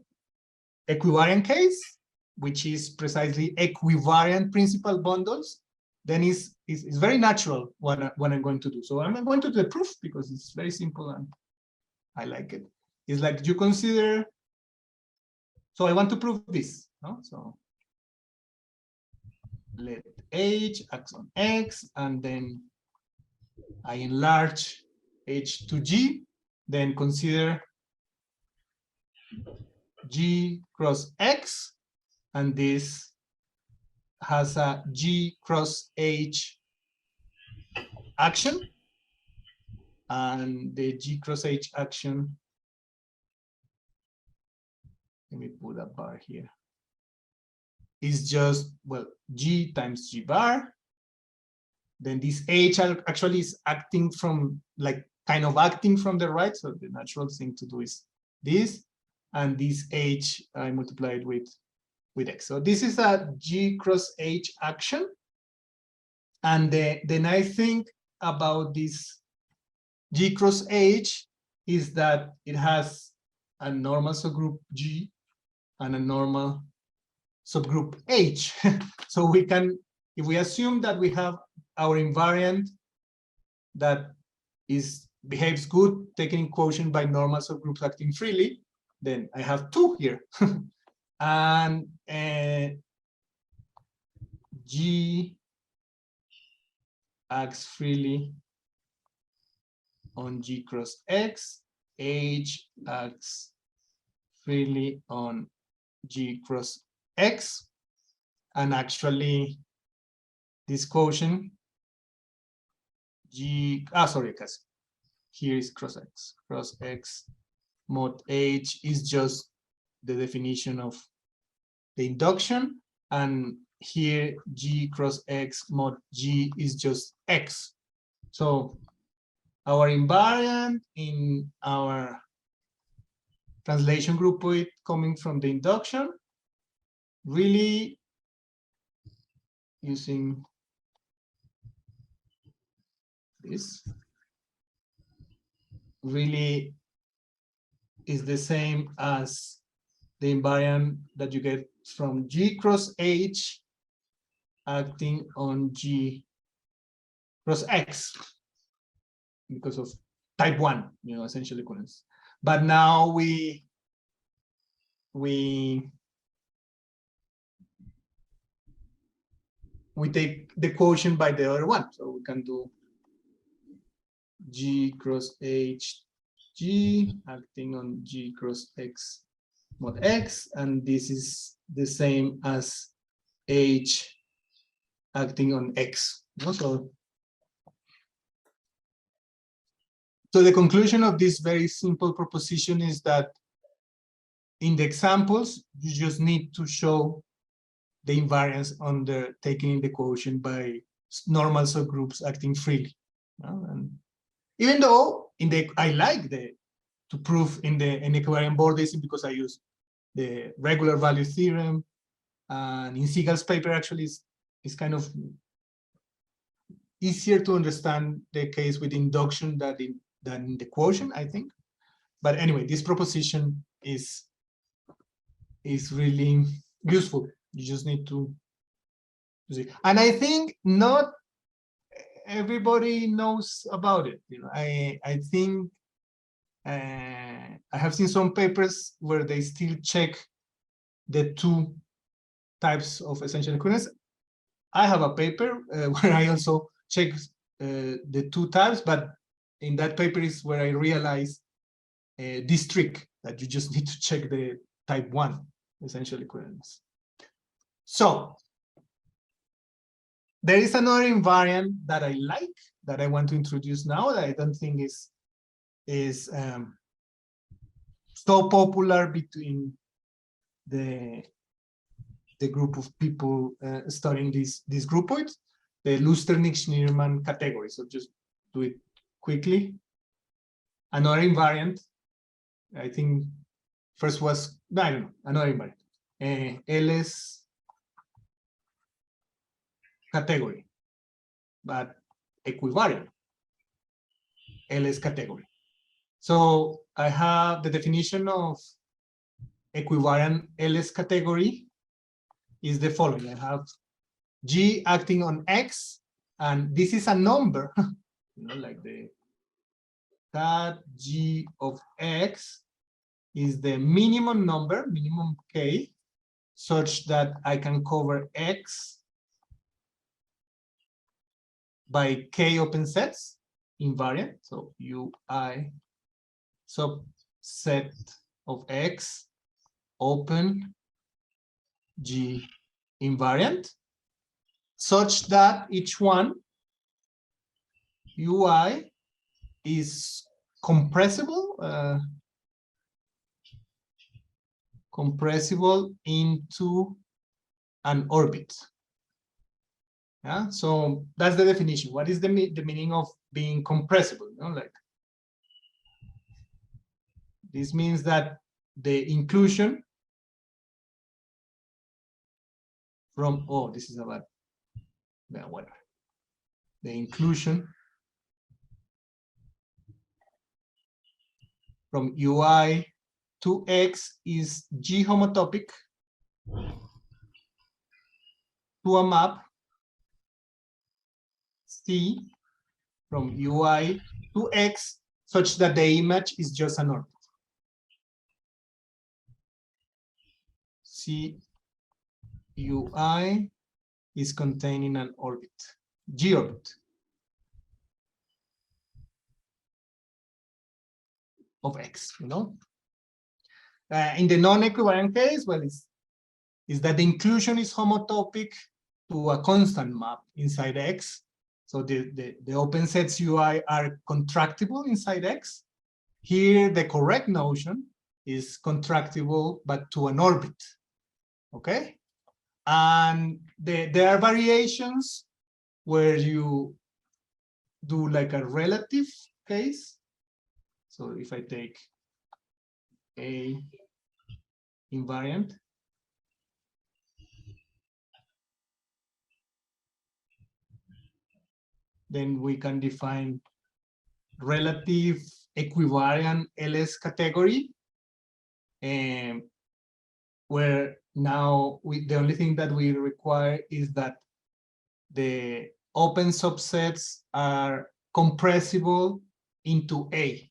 equivariant case, which is precisely equivariant principal bundles, then it's very natural what I'm going to do. So I'm going to do the proof because it's very simple and I like it. It's like you consider, so I want to prove this, no? So let H act on X, and then I enlarge H to G, then consider G cross X, and this has a G cross H action, and the G cross H action, let me put a bar here, is just, well, G times G bar. Then this H actually is acting from, like, kind of acting from the right, so the natural thing to do is this, and this H I multiplied with X. So this is a G cross H action. And the nice thing about this G cross H is that it has a normal subgroup G and a normal subgroup H. So we can, if we assume that we have our invariant that behaves good, taking quotient by normal subgroups acting freely, then I have two here. And G acts freely on G cross X, H acts freely on G cross X, and actually this quotient G, sorry, because here is cross X mod H is just the definition of the induction, and here G cross X mod G is just X. So our invariant in our translation groupoid coming from the induction, really using this, really is the same as the invariant that you get from G cross H acting on G cross X because of type 1, essential equivalence. But now we take the quotient by the other one. So we can do G cross H G acting on G cross X mod X, and this is the same as H acting on X. So the conclusion of this very simple proposition is that in the examples, you just need to show the invariance under taking in the quotient by normal subgroups acting freely. And even though I like to prove in the equivariant bordism because I use the regular value theorem, and in Siegel's paper actually is kind of easier to understand the case with induction than the quotient, I think. But anyway, this proposition is really useful. You just need to see. And I think not everybody knows about it. I think I have seen some papers where they still check the two types of essential equivalence. I have a paper where I also check the two types, but in that paper is where I realized this trick that you just need to check the type 1 essential equivalence. So there is another invariant that I like, that I want to introduce now, that I don't think is so popular between the group of people studying these groupoids, the Lusternik-Schneermann category. So just do it quickly. Another invariant, I think first was, I don't know, another invariant. LS category, but equivariant LS category. So I have the definition of equivariant LS category is the following. I have G acting on X, and this is a number, like the that G of X is the minimum number, minimum K, such that I can cover X by K open sets invariant. So UI subset of X open G invariant, such that each one UI is compressible into an orbit. Yeah, so that's the definition. What is the meaning of being compressible? Like this means that the inclusion from this is about whatever. The inclusion from UI to X is G homotopic to a map C from UI to X such that the image is just an orbit. C UI is contained in an orbit, G orbit of X, In the non-equivariant case, well, is that the inclusion is homotopic to a constant map inside X. So the open sets UI are contractible inside X. Here, the correct notion is contractible, but to an orbit, okay? And there are variations where you do like a relative case. So if I take A invariant, then we can define relative equivariant LS category, where now the only thing that we require is that the open subsets are compressible into A.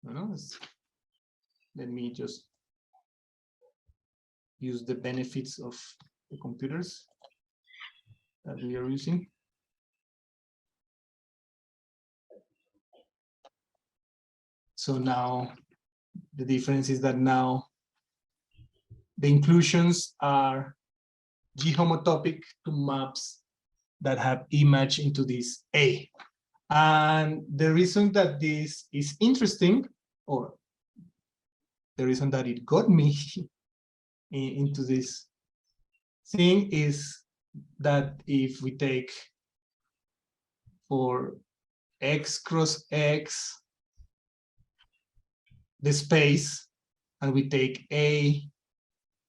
Let me just use the benefits of the computers that we are using. So now the difference is that now the inclusions are G homotopic to maps that have image into this A. And the reason that this is interesting, or the reason that it got me into this thing, is that if we take for X cross X the space, and we take A,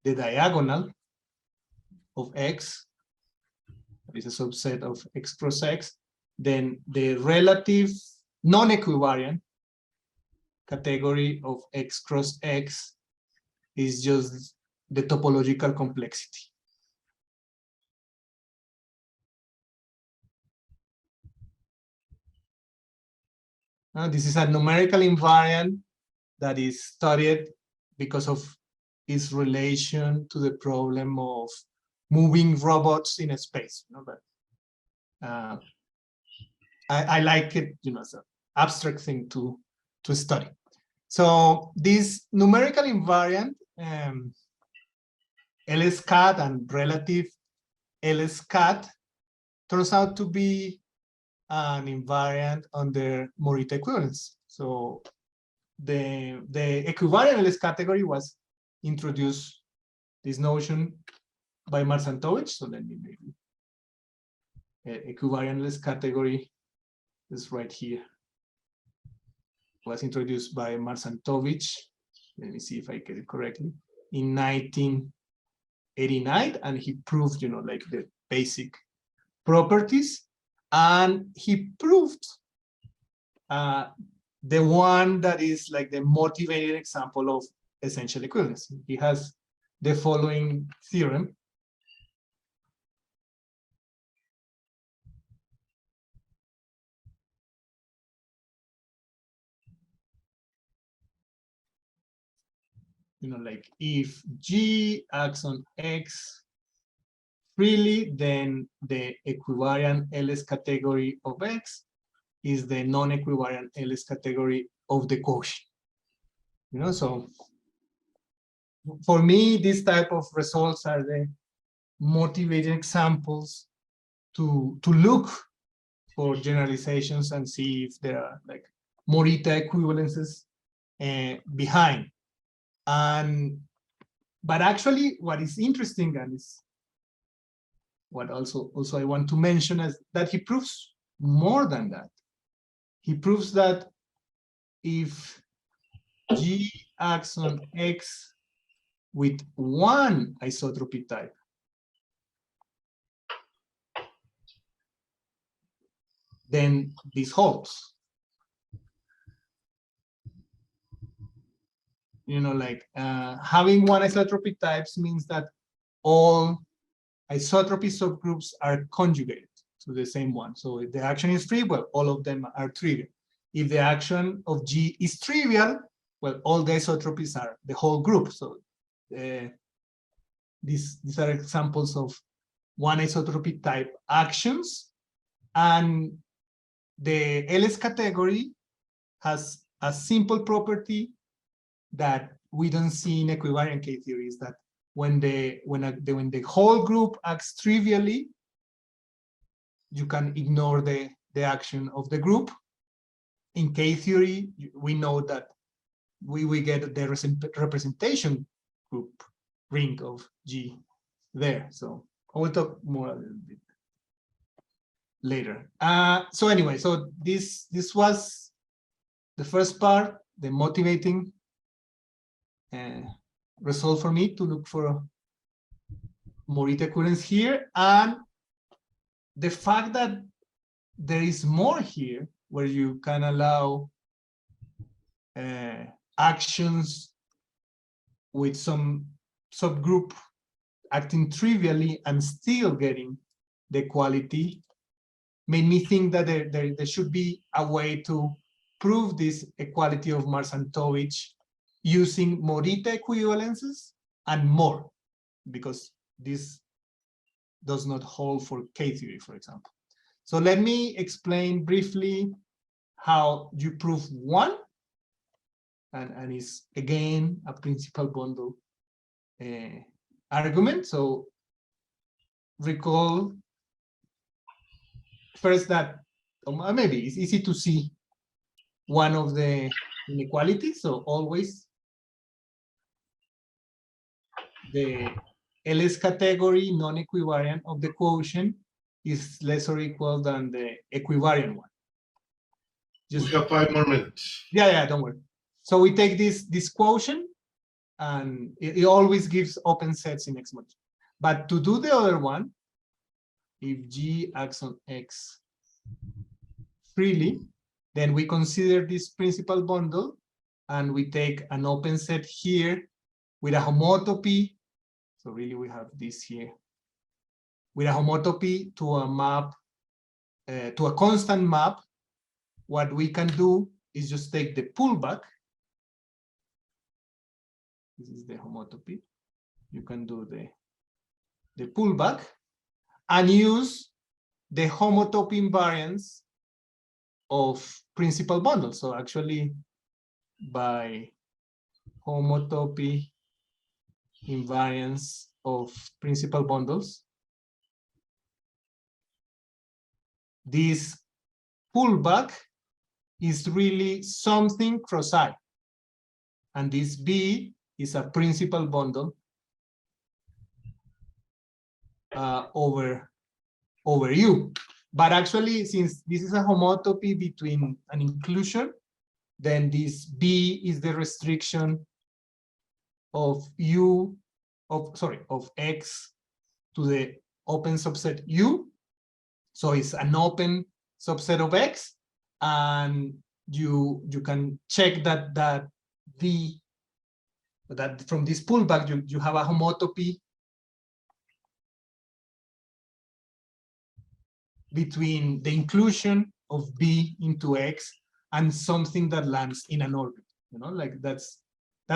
the diagonal of X, that is a subset of X cross X, then the relative non-equivariant category of X cross X is just the topological complexity. This is a numerical invariant that is studied because of its relation to the problem of moving robots in a space. But I like it, as an abstract thing to study. So this numerical invariant, LSCAT and relative LSCAT, turns out to be an invariant under Morita equivalence. So the equivariant LS category was introduced, this notion, by Marsantovich. So let me maybe equivariant LS category is right here. Was introduced by Marsantovich. Let me see if I get it correctly. In 1989, and he proved, like the basic properties, and he proved the one that is like the motivated example of essential equivalence. He has the following theorem. Like if G acts on X freely, then the equivariant LS category of X is the non-equivariant LS category of the quotient. So for me, this type of results are the motivated examples to look for generalizations and see if there are like Morita equivalences behind. But actually, what is interesting, and is what also I want to mention, is that he proves more than that. He proves that if G acts on X with one isotropy type, then this holds. Like having one isotropy types means that all isotropy subgroups are conjugated to the same one. So if the action is free, well, all of them are trivial. If the action of G is trivial, well, all the isotropies are the whole group. So these are examples of one isotropy type actions. And the LS category has a simple property that we don't see in equivariant K theories, that when the whole group acts trivially, you can ignore the action of the group. In K theory, we know that we get the representation group ring of G there. So I will talk more a little bit later. So anyway, so this was the first part, the motivating result for me to look for Morita equivalence here, and the fact that there is more here where you can allow actions with some subgroup acting trivially and still getting the equality made me think that there should be a way to prove this equality of Marsantovich using Morita equivalences and more, because this does not hold for K-theory, for example. So let me explain briefly how you prove one, and it's again a principal bundle argument. So recall first that maybe it's easy to see one of the inequalities. So always the LS category non-equivariant of the quotient is less or equal than the equivariant one. We have 5 more minutes. Yeah, don't worry. So we take this quotient, and it always gives open sets in X mod. But to do the other one, if G acts on X freely, then we consider this principal bundle, and we take an open set here with a homotopy. So really we have this here with a homotopy to a map, to a constant map. What we can do is just take the pullback. This is the homotopy. You can do the pullback and use the homotopy invariance of principal bundles. So actually, by homotopy invariance of principal bundles, this pullback is really something cross I, and this B is a principal bundle over U. But actually, since this is a homotopy between an inclusion, then this B is the restriction of U, of X to the open subset U. So it's an open subset of X, and you can check that from this pullback you have a homotopy between the inclusion of B into X and something that lands in an orbit. Like that's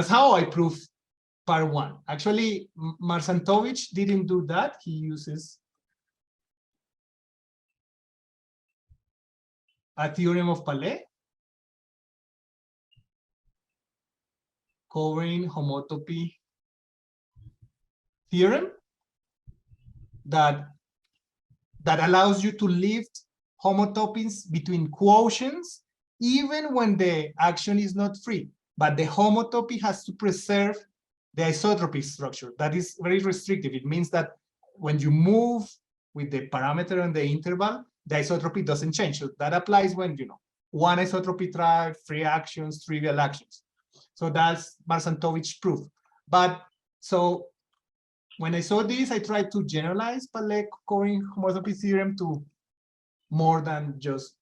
how I prove part one. Actually, Marsantovich didn't do that. He uses a theorem of Palais covering homotopy theorem that allows you to lift homotopies between quotients even when the action is not free, but the homotopy has to preserve the isotropic structure. That is very restrictive. It means that when you move with the parameter and the interval, the isotropy doesn't change. So that applies when, one isotropy tribe, free actions, trivial actions. So that's Marsantovich proof. But so when I saw this, I tried to generalize Palais covering homotopy theorem to more than just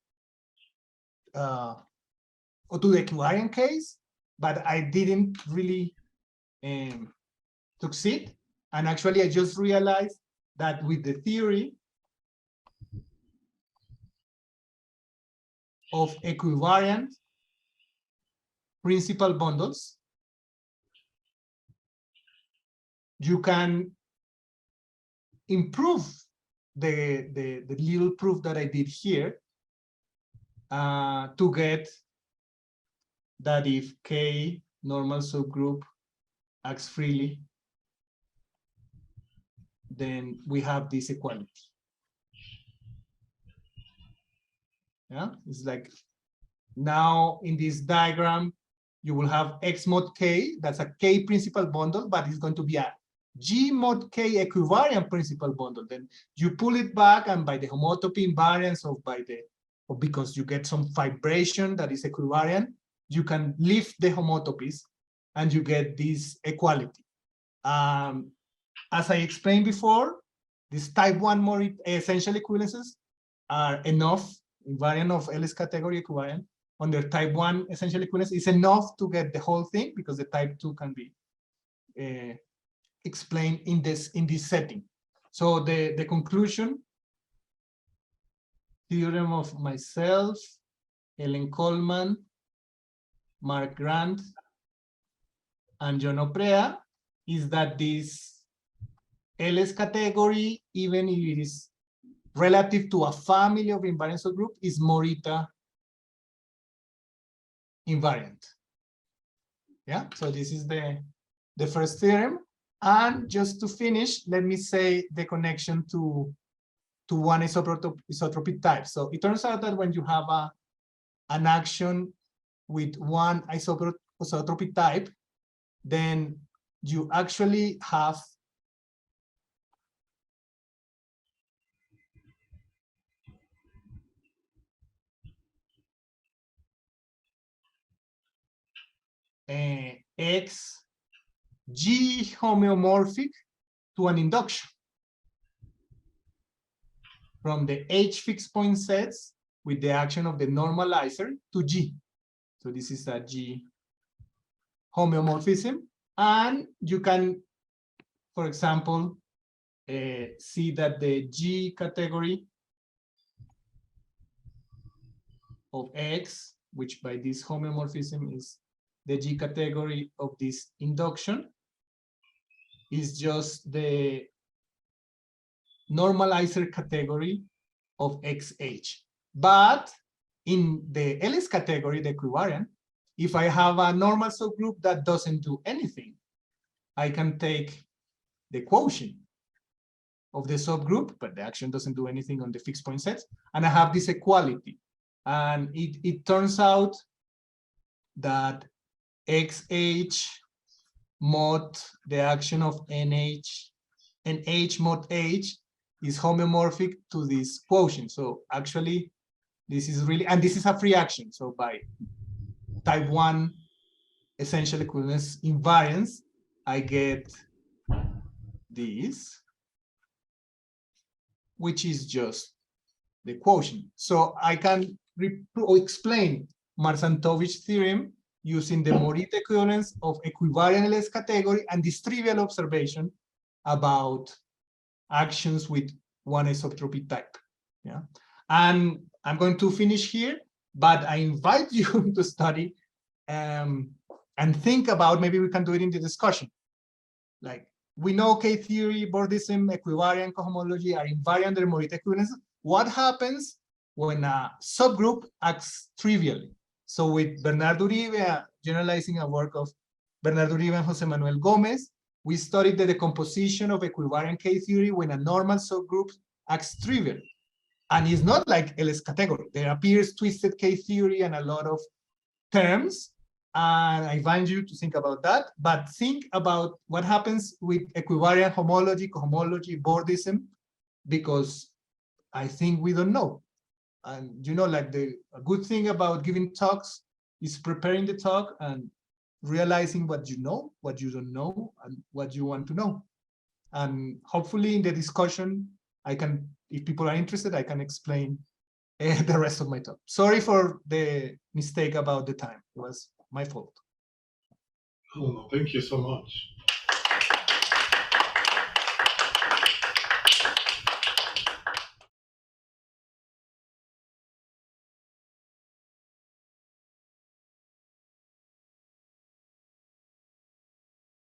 or to the equivariant case, but I didn't really succeed. And actually, I just realized that with the theory of equivariant principal bundles, you can improve the little proof that I did here to get that if K normal subgroup acts freely, then we have this equality. Yeah, it's like now in this diagram, you will have X mod K, that's a K principal bundle, but it's going to be a G mod K equivariant principal bundle. Then you pull it back, and by the homotopy invariance or because you get some vibration that is equivariant, you can lift the homotopies and you get this equality. As I explained before, these type 1 more essential equivalences are enough, invariant of LS category equivalent on their type 1 essential equivalence is enough to get the whole thing, because the type 2 can be explained in this setting. So the conclusion, theorem of myself, Ellen Coleman, Mark Grant, and John Oprea, is that this LS category, even if it is relative to a family of invariant subgroup, is Morita invariant. Yeah, so this is the first theorem. And just to finish, let me say the connection to one isotropic type. So it turns out that when you have an action with one isotropic type, then you actually have X G homeomorphic to an induction from the H fixed point sets with the action of the normalizer to G. So this is a G homeomorphism. And you can, for example, see that the G category of X, which by this homeomorphism is the G category of this induction, is just the normalizer category of XH. But in the LS category, the equivariant, if I have a normal subgroup that doesn't do anything, I can take the quotient of the subgroup, but the action doesn't do anything on the fixed point sets, and I have this equality. And it turns out that XH mod the action of NH and H mod H is homeomorphic to this quotient. So actually, this is really, and this is a free action. So by type 1 essential equivalence invariance, I get this, which is just the quotient. So I can explain Marsantovich theorem using the Morita equivalence of equivariant LS category and this trivial observation about actions with one isotropic type. Yeah, and I'm going to finish here, but I invite you to study and think about, maybe we can do it in the discussion. Like, we know K-theory, Bordism, equivariant, cohomology are invariant under Morita equivalence. What happens when a subgroup acts trivially? So with Bernardo Uribe, generalizing a work of Bernardo Uribe and Jose Manuel Gomez, we studied the decomposition of equivariant K-theory when a normal subgroup acts trivially. And it's not like LS category. There appears twisted K-theory and a lot of terms. And I invite you to think about that, but think about what happens with equivariant homology, cohomology, Bordism, because I think we don't know. And you know, like a good thing about giving talks is preparing the talk and realizing what you know, what you don't know, and what you want to know. And hopefully in the discussion, I can, if people are interested, I can explain the rest of my talk. Sorry for the mistake about the time. It was my fault. Oh, no, thank you so much.